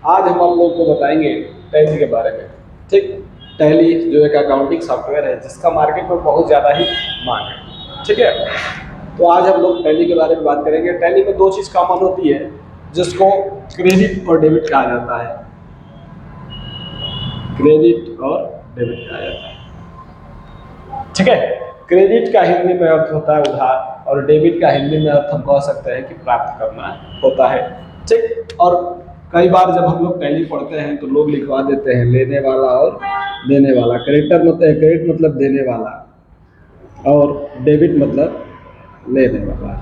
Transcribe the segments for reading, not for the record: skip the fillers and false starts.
आज हम आप लोग को बताएंगे टैली के बारे में। ठीक, टैली जो एक अकाउंटिंग सॉफ्टवेयर है जिसका मार्केट में बहुत ज़्यादा ही मांग है। ठीक है, तो आज हम लोग टैली के बारे में बात करेंगे। टैली में दो चीज़ कॉमन होती है जिसको क्रेडिट और डेबिट कहा जाता है। क्रेडिट और डेबिट कहा जाता है। ठीक है, क्रेडिट का हिंदी में अर्थ होता है उधार और डेबिट का हिंदी में अर्थ हम कह सकते हैं कि प्राप्त करना होता है। ठीक, और कई बार जब हम लोग टैली पढ़ते हैं तो लोग लिखवा देते हैं लेने वाला और देने वाला। क्रेडिट मतलब देने वाला और डेबिट मतलब लेने वाला।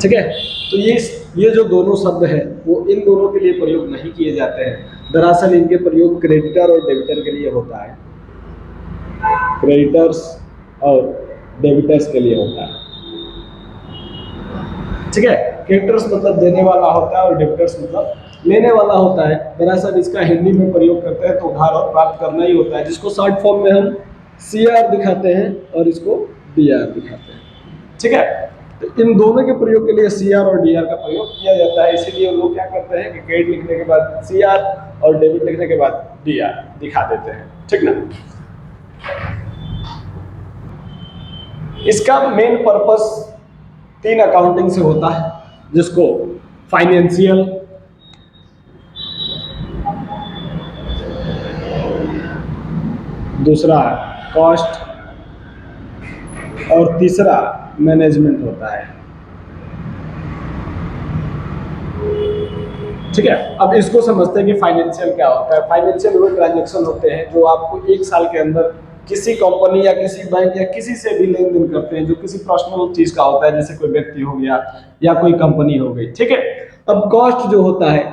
ठीक है, तो ये जो दोनों शब्द हैं वो इन दोनों के लिए प्रयोग नहीं किए जाते हैं। दरअसल इनके प्रयोग क्रेडिटर और डेबिटर के लिए होता है। क्रेडिटर्स और डेबिटर्स के लिए होता है। ठीक है, क्रेडिटर्स मतलब देने वाला होता है और डेबिटर्स मतलब लेने वाला होता है। दरअसल इसका हिंदी में प्रयोग करते हैं तो उधार और प्राप्त करना ही होता है, जिसको शॉर्ट फॉर्म में हम CR दिखाते हैं और इसको DR दिखाते हैं। ठीक है, तो इन दोनों के प्रयोग के लिए CR और DR का प्रयोग किया जाता है। इसीलिए लोग क्या करते हैं कि क्रेडिट लिखने के बाद CR और डेबिट लिखने के बाद DR दिखा देते हैं। ठीक ना। इसका मेन पर्पस 3 अकाउंटिंग से होता है, जिसको फाइनेंशियल, दूसरा कॉस्ट और तीसरा मैनेजमेंट होता है। ठीक है, अब इसको समझते हैं कि फाइनेंशियल क्या होता है। फाइनेंशियल वो ट्रांजैक्शन होते हैं जो आपको एक साल के अंदर किसी कंपनी या किसी बैंक या किसी से भी लेन देन करते हैं, जो किसी पर्सनल चीज का होता है, जैसे कोई व्यक्ति हो गया या कोई कंपनी हो गई। ठीक है, अब कॉस्ट जो होता है,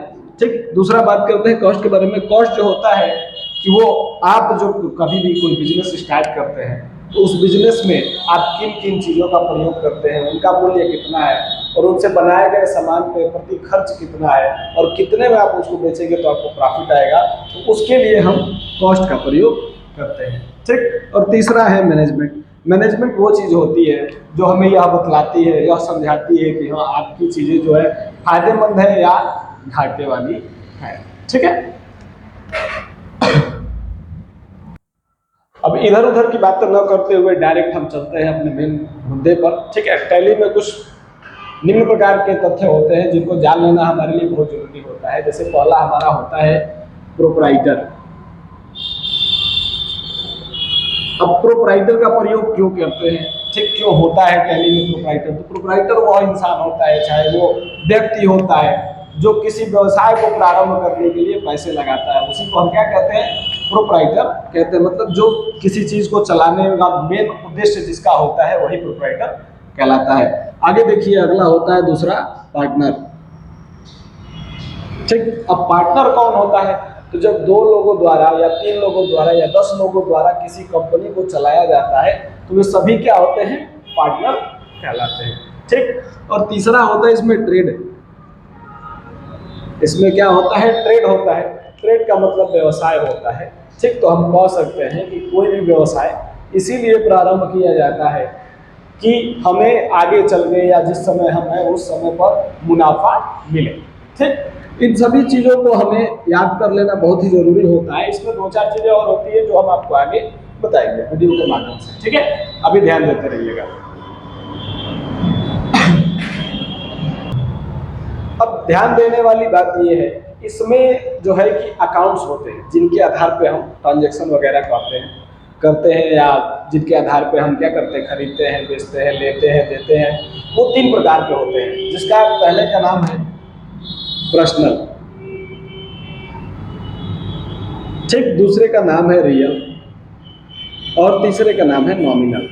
ठीक, दूसरा बात करते हैं कॉस्ट के बारे में। कॉस्ट जो होता है कि वो आप जो कभी भी कोई बिजनेस स्टार्ट करते हैं तो उस बिजनेस में आप किन किन चीज़ों का प्रयोग करते हैं, उनका मूल्य कितना है और उनसे बनाए गए सामान पे प्रति खर्च कितना है और कितने में आप उसको बेचेंगे तो आपको प्रॉफिट आएगा, तो उसके लिए हम कॉस्ट का प्रयोग करते हैं। ठीक, और तीसरा है मैनेजमेंट। मैनेजमेंट वो चीज़ होती है जो हमें यह बतलाती है, यह समझाती है कि हाँ आपकी चीज़ें जो है फायदेमंद है या घाटे वाली है। ठीक है, अब इधर उधर की बातें न करते हुए डायरेक्ट हम चलते हैं अपने मेन मुद्दे पर। ठीक है, टैली में कुछ निम्न प्रकार के तथ्य होते हैं जिनको जान लेना हमारे लिए बहुत जरूरी होता है। जैसे पहला हमारा होता है प्रोपराइटर। अब प्रोपराइटर का प्रयोग क्यों करते हैं, ठीक, क्यों होता है टैली में प्रोपराइटर? तो प्रोपराइटर वह इंसान होता है, चाहे वो व्यक्ति होता है, जो किसी व्यवसाय को प्रारंभ करने के लिए पैसे लगाता है, उसी को हम क्या कहते हैं? प्रोपराइटर कहते हैं। मतलब जो किसी चीज को चलाने का मेन उद्देश्य जिसका होता है वही प्रोपराइटर कहलाता है। आगे देखिए, अगला होता है दूसरा पार्टनर। ठीक, अब पार्टनर कौन होता है? तो जब 2 लोगों द्वारा या 3 लोगों द्वारा या 10 लोगों द्वारा किसी कंपनी को चलाया जाता है तो वे सभी क्या होते हैं? पार्टनर कहलाते हैं। ठीक, और तीसरा होता है इसमें ट्रेड। इसमें क्या होता है? ट्रेड होता है। ट्रेड का मतलब व्यवसाय होता है। ठीक, तो हम कह सकते हैं कि कोई भी व्यवसाय इसीलिए प्रारंभ किया जाता है कि हमें आगे चल गए या जिस समय हम हैं उस समय पर मुनाफा मिले। ठीक, इन सभी चीज़ों को हमें याद कर लेना बहुत ही जरूरी होता है। इसमें 2-4 चीज़ें और होती है जो हम आपको आगे बताएंगे वीडियो के माध्यम से। ठीक है, अभी ध्यान देते रहिएगा। अब ध्यान देने वाली बात यह है, इसमें जो है कि अकाउंट्स होते हैं जिनके आधार पे हम ट्रांजैक्शन वगैरह करते हैं या जिनके आधार पे हम क्या करते हैं? खरीदते हैं, बेचते हैं, लेते हैं, देते हैं। वो 3 प्रकार के होते हैं, जिसका पहले का नाम है पर्सनल। ठीक, दूसरे का नाम है रियल और तीसरे का नाम है नॉमिनल।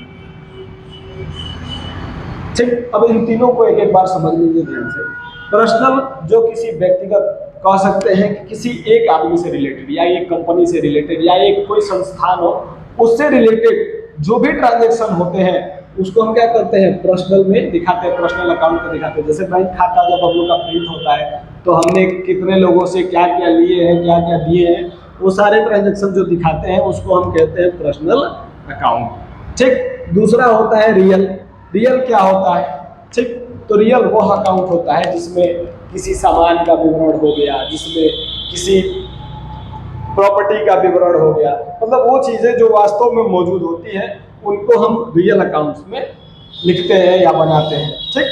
ठीक, अब इन तीनों को एक एक बार समझ लीजिए ध्यान से। पर्सनल जो किसी व्यक्तिगत कह सकते हैं कि किसी एक आदमी से रिलेटेड या एक कंपनी से रिलेटेड या एक कोई संस्थान हो उससे रिलेटेड जो भी ट्रांजैक्शन होते हैं उसको हम क्या करते हैं? पर्सनल में दिखाते हैं, पर्सनल अकाउंट में दिखाते हैं। जैसे बैंक खाता जब हम लोग का प्रिंट होता है तो हमने कितने लोगों से क्या क्या लिए हैं, क्या क्या दिए हैं, वो सारे ट्रांजैक्शन जो दिखाते हैं उसको हम कहते हैं पर्सनल अकाउंट। ठीक, दूसरा होता है रियल। रियल क्या होता है? ठीक, तो रियल वो अकाउंट होता है जिसमें किसी सामान का विवरण हो गया, जिसमें किसी प्रॉपर्टी का विवरण हो गया, मतलब वो चीजें जो वास्तव में मौजूद होती है उनको हम रियल अकाउंट्स में लिखते हैं या बनाते हैं। ठीक,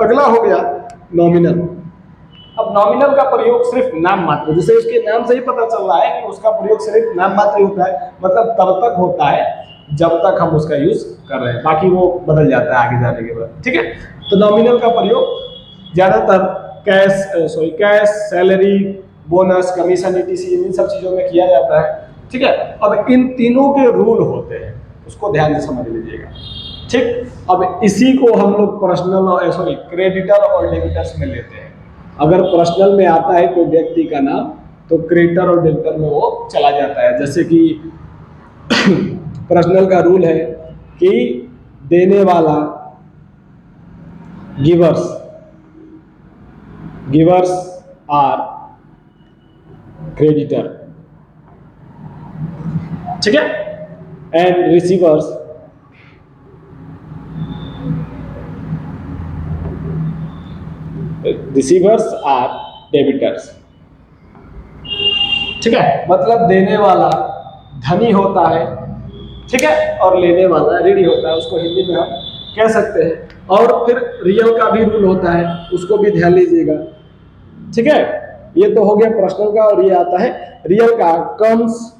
अगला हो गया नॉमिनल। अब नॉमिनल का प्रयोग सिर्फ नाम मात्र, जैसे उसके नाम से ही पता चल रहा है कि उसका प्रयोग सिर्फ नाम मात्र होता है, मतलब तब तक होता है जब तक हम उसका यूज कर रहे हैं, बाकी वो बदल जाता है आगे जाने के बाद। ठीक है, तो नॉमिनल का प्रयोग ज्यादातर cash, salary, bonus, commission, ETC इन सब चीजों में किया जाता है। ठीक है, अब इन तीनों के रूल होते हैं, उसको ध्यान से समझ लीजिएगा। ठीक, अब इसी को हम लोग पर्सनल क्रेडिटर और डेबिटर्स में लेते हैं। अगर पर्सनल में आता है कोई व्यक्ति का नाम तो क्रेडिटर और डेबिटर में वो चला जाता है। जैसे कि पर्सनल का रूल है कि देने वाला गिवर्स आर क्रेडिटर, ठीक है, एंड रिसीवर्स आर डेबिटर्स। ठीक है, मतलब देने वाला धनी होता है, ठीक है, और लेने वाला ऋणी होता है, उसको हिंदी में हम कह सकते हैं। और फिर रियल का भी रूल होता है, उसको भी ध्यान लीजिएगा। ठीक है, ये तो हो गया पर्सनल का, और ये आता है रियल का, कम्स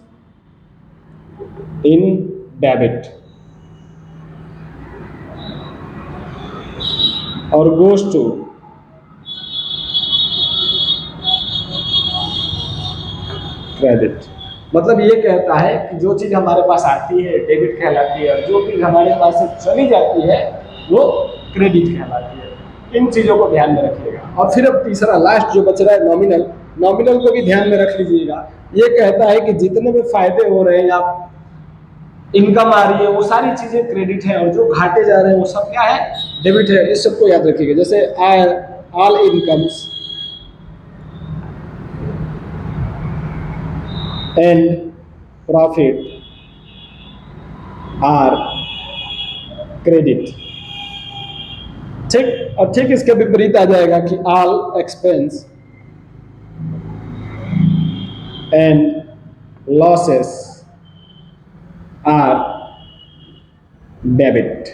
इन डेबिट और गोज टू क्रेडिट। मतलब ये कहता है कि जो चीज हमारे पास आती है डेबिट कहलाती है, और जो चीज हमारे पास से चली जाती है वो क्रेडिट कहलाती है। इन चीजों को ध्यान में रखिएगा। और फिर अब तीसरा लास्ट जो बच रहा है नॉमिनल, नॉमिनल को भी ध्यान में रख लीजिएगा। ये कहता है कि जितने भी फायदे हो रहे हैं या इनकम आ रही है वो सारी चीजें क्रेडिट है, और जो घाटे जा रहे हैं वो सब क्या है, डेबिट है। इस सबको याद रखिएगा। जैसे all incomes and profit are credit. ठीक, और ठीक इसके विपरीत आ जाएगा कि all expense and losses are debit.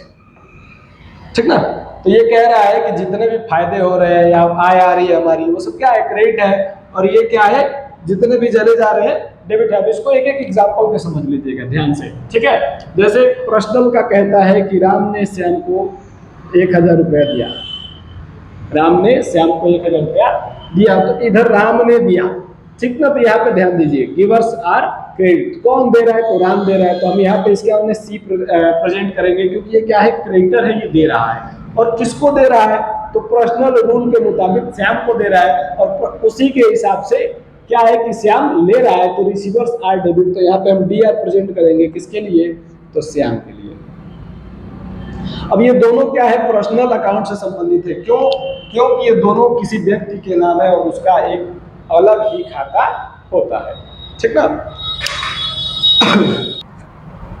ठीक ना, तो ये कह रहा है कि जितने भी फायदे हो रहे हैं या आय आ रही है हमारी, वो सब क्या है, क्रेडिट है, और ये क्या है, जितने भी चले जा रहे हैं डेबिट है। अब इसको एक एक एग्जांपल में समझ लीजिएगा ध्यान से। ठीक है, जैसे पर्सनल का कहता है कि राम ने श्याम को 1000 रुपया दिया, राम ने श्याम को 1000 रुपया दिया, तो इधर राम ने दिया। ठीक ना, तो यहाँ पे ध्यान दीजिए, गिवर्स आर क्रेडिट, कौन दे रहा है, तो राम दे रहा है, तो हम यहाँ पे इसके हमने सी प्रेजेंट करेंगे, क्योंकि ये क्या है, क्रेडिटर है, ये दे रहा है। और किसको दे रहा है, तो पर्सनल रूल के मुताबिक श्याम को दे रहा है, और उसी के हिसाब से क्या है कि श्याम ले रहा है, तो रिसीवर्स आर डेबिट। तो यहाँ पे हम डी आर प्रेजेंट करेंगे, किसके लिए, तो श्याम के लिए। अब ये दोनों क्या है, पर्सनल अकाउंट से संबंधित है। क्यों, क्योंकि ये दोनों किसी व्यक्ति के नाम है और उसका एक अलग ही खाता होता है। ठीक ना,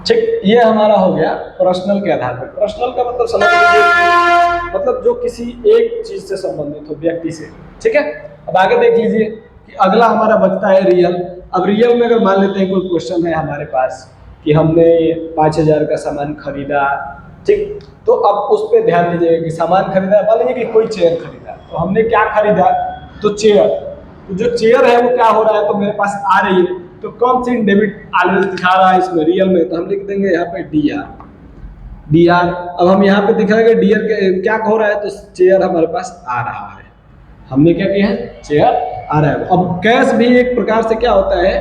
ठीक, ये हमारा हो गया पर्सनल के आधार पर। पर्सनल का मतलब समझ लीजिए, मतलब जो किसी एक चीज से संबंधित हो, व्यक्ति से। ठीक है, अब आगे देख लीजिए कि अगला हमारा बचता है रियल। अब रियल में अगर मान लेते हैं कोई क्वेश्चन है हमारे पास कि हमने 5000 का सामान खरीदा, ठीक, तो अब उस पर ध्यान दीजिएगा कि सामान खरीदा, मान लीजिए कि कोई चेयर खरीदा, तो हमने क्या खरीदा, तो चेयर। तो जो चेयर है वो क्या हो रहा है, तो मेरे पास आ रही है, तो कौन सी डेबिट ऑलरेडी दिखा रहा है इसमें, रियल में, तो हम लिख देंगे यहाँ पे डी आर। अब हम यहाँ पे दिखाएंगे डी आर क्या हो रहा है, तो चेयर हमारे पास आ रहा है, हमने क्या किया है, चेयर आ रहा है। अब कैश भी एक प्रकार से क्या होता है,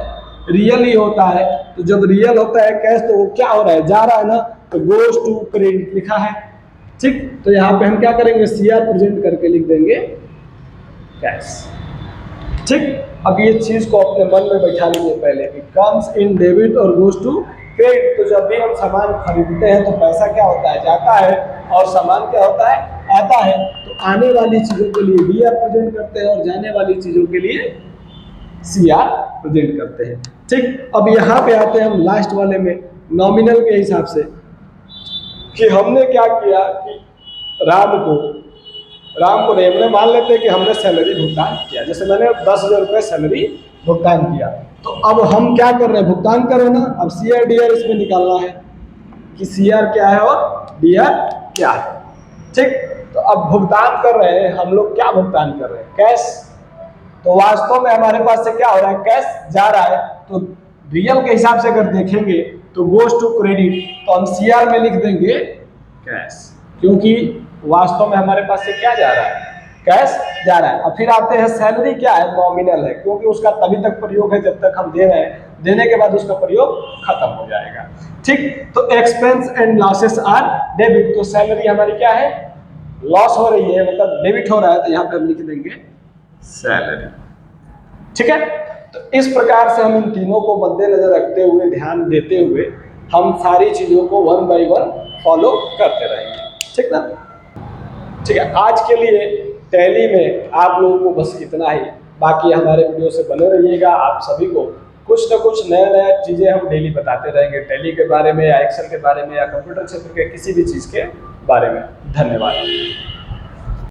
रियल ही होता है। तो जब रियल होता है कैश, तो वो क्या हो रहा है, जा रहा है ना, तो गोज टू क्रेडिट लिखा है। ठीक, तो यहाँ पे हम क्या करेंगे, सी आर प्रेजेंट करके लिख देंगे कैश। ठीक, अब ये चीज को अपने मन में बैठा लीजिए पहले कि कम्स इन डेबिट और गोज टू क्रेडिट। तो जब भी हम सामान खरीदते हैं तो पैसा क्या होता है, जाता है, और सामान क्या होता है, आता है। तो आने वाली चीजों के लिए डी आर प्रेजेंट करते हैं और जाने वाली चीजों के लिए सी आर प्रेजेंट करते हैं। ठीक, अब यहाँ पे आते हैं हम लास्ट वाले में, नॉमिनल के हिसाब से, कि हमने क्या किया कि राम को राम को नहीं, हमने मान लेते हैं कि हमने सैलरी भुगतान किया, जैसे मैंने 10,000 रुपये सैलरी भुगतान किया, तो अब हम क्या कर रहे हैं, भुगतान करो ना। अब CR DR इसमें निकालना है कि CR क्या है और DR क्या है, ठीक। तो अब भुगतान कर रहे हैं हम लोग, क्या भुगतान कर रहे हैं, कैश। तो वास्तव में हमारे पास से क्या हो रहा है, कैश जा रहा है। तो रियल के हिसाब से अगर देखेंगे तो गोज टू क्रेडिट, तो हम CR में लिख देंगे कैश, क्योंकि वास्तव में हमारे पास से क्या जा रहा है, कैश जा रहा है। अब फिर आते हैं सैलरी क्या है, नॉमिनल है, क्योंकि उसका तभी तक प्रयोग है जब तक हम दे रहे हैं, देने के बाद उसका प्रयोग खत्म हो जाएगा, ठीक। तो expense and losses are debit, तो सैलरी हमारी क्या है, लॉस हो रही है, मतलब डेबिट हो रहा है, तो यहाँ पे हम लिख देंगे सैलरी, ठीक है। तो इस प्रकार से हम इन तीनों को मद्देनजर रखते हुए, ध्यान देते हुए हम सारी चीजों को 1 बाय 1 फॉलो करते रहेंगे, ठीक ना। ठीक है, आज के लिए टैली में आप लोगों को बस इतना ही। बाकी हमारे वीडियो से बने रहिएगा। आप सभी को कुछ ना कुछ नया नया चीज़ें हम डेली बताते रहेंगे, टैली के बारे में या एक्सेल के बारे में या कंप्यूटर क्षेत्र के किसी भी चीज़ के बारे में। धन्यवाद।